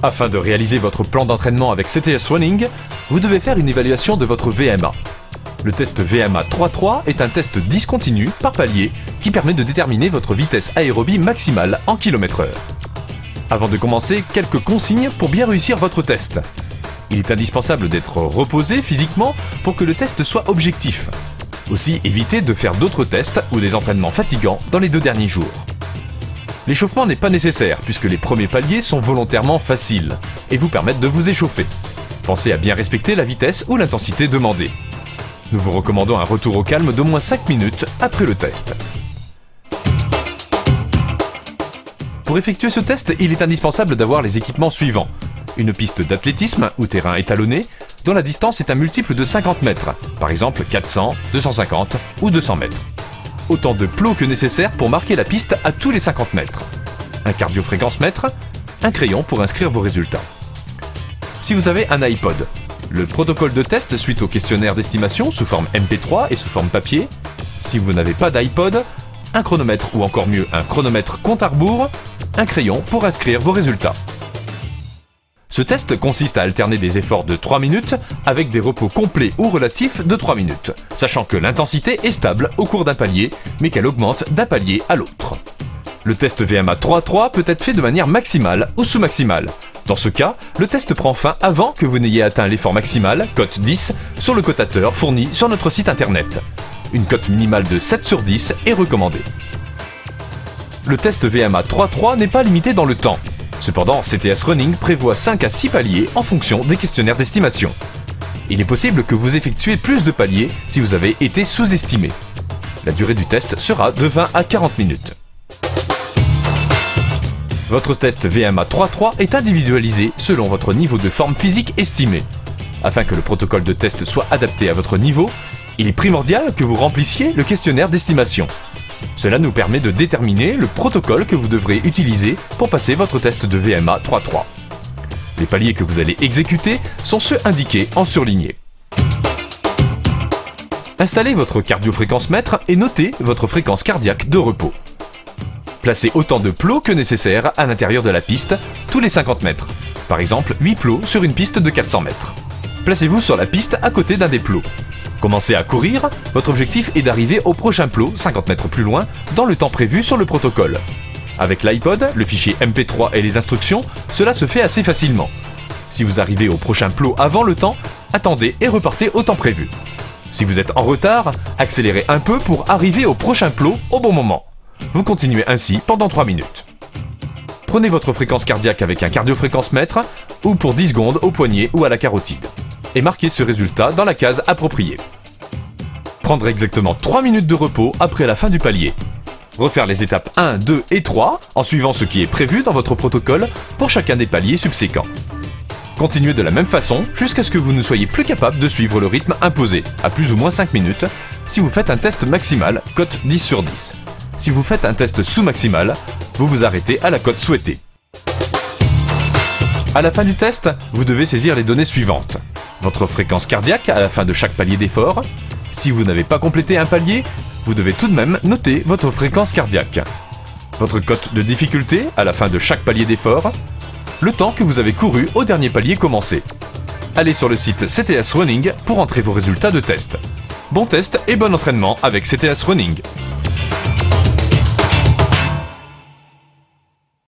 Afin de réaliser votre plan d'entraînement avec CTS Running, vous devez faire une évaluation de votre VMA. Le test VMA 3.3 est un test discontinu par palier qui permet de déterminer votre vitesse aérobie maximale en km/h. Avant de commencer, quelques consignes pour bien réussir votre test. Il est indispensable d'être reposé physiquement pour que le test soit objectif. Aussi, évitez de faire d'autres tests ou des entraînements fatigants dans les 2 derniers jours. L'échauffement n'est pas nécessaire puisque les premiers paliers sont volontairement faciles et vous permettent de vous échauffer. Pensez à bien respecter la vitesse ou l'intensité demandée. Nous vous recommandons un retour au calme d'au moins 5 minutes après le test. Pour effectuer ce test, il est indispensable d'avoir les équipements suivants. Une piste d'athlétisme ou terrain étalonné, dont la distance est un multiple de 50 mètres, par exemple 400, 250 ou 200 mètres. Autant de plots que nécessaire pour marquer la piste à tous les 50 mètres. Un cardiofréquence-mètre, un crayon pour inscrire vos résultats. Si vous avez un iPod, le protocole de test suite au questionnaire d'estimation sous forme MP3 et sous forme papier. Si vous n'avez pas d'iPod, un chronomètre ou encore mieux un chronomètre compte à rebours, un crayon pour inscrire vos résultats. Ce test consiste à alterner des efforts de 3 minutes avec des repos complets ou relatifs de 3 minutes, sachant que l'intensité est stable au cours d'un palier, mais qu'elle augmente d'un palier à l'autre. Le test VMA 3.3 peut être fait de manière maximale ou sous-maximale. Dans ce cas, le test prend fin avant que vous n'ayez atteint l'effort maximal, cote 10, sur le cotateur fourni sur notre site internet. Une cote minimale de 7 sur 10 est recommandée. Le test VMA 3.3 n'est pas limité dans le temps. Cependant, CTS Running prévoit 5 à 6 paliers en fonction des questionnaires d'estimation. Il est possible que vous effectuez plus de paliers si vous avez été sous-estimé. La durée du test sera de 20 à 40 minutes. Votre test VMA 3.3 est individualisé selon votre niveau de forme physique estimé. Afin que le protocole de test soit adapté à votre niveau, il est primordial que vous remplissiez le questionnaire d'estimation. Cela nous permet de déterminer le protocole que vous devrez utiliser pour passer votre test de VMA 3.3. Les paliers que vous allez exécuter sont ceux indiqués en surligné. Installez votre cardiofréquence-mètre et notez votre fréquence cardiaque de repos. Placez autant de plots que nécessaire à l'intérieur de la piste, tous les 50 mètres. Par exemple, 8 plots sur une piste de 400 mètres. Placez-vous sur la piste à côté d'un des plots. Commencez à courir, votre objectif est d'arriver au prochain plot, 50 mètres plus loin, dans le temps prévu sur le protocole. Avec l'iPod, le fichier MP3 et les instructions, cela se fait assez facilement. Si vous arrivez au prochain plot avant le temps, attendez et repartez au temps prévu. Si vous êtes en retard, accélérez un peu pour arriver au prochain plot au bon moment. Vous continuez ainsi pendant 3 minutes. Prenez votre fréquence cardiaque avec un cardiofréquence-mètre ou pour 10 secondes au poignet ou à la carotide. Et marquez ce résultat dans la case appropriée. Prendre exactement 3 minutes de repos après la fin du palier. Refaire les étapes 1, 2 et 3 en suivant ce qui est prévu dans votre protocole pour chacun des paliers subséquents. Continuez de la même façon jusqu'à ce que vous ne soyez plus capable de suivre le rythme imposé, à plus ou moins 5 minutes, si vous faites un test maximal, cote 10 sur 10. Si vous faites un test sous-maximal, vous vous arrêtez à la cote souhaitée. À la fin du test, vous devez saisir les données suivantes. Votre fréquence cardiaque à la fin de chaque palier d'effort. Si vous n'avez pas complété un palier, vous devez tout de même noter votre fréquence cardiaque. Votre cote de difficulté à la fin de chaque palier d'effort. Le temps que vous avez couru au dernier palier commencé. Allez sur le site CTS Running pour entrer vos résultats de test. Bon test et bon entraînement avec CTS Running.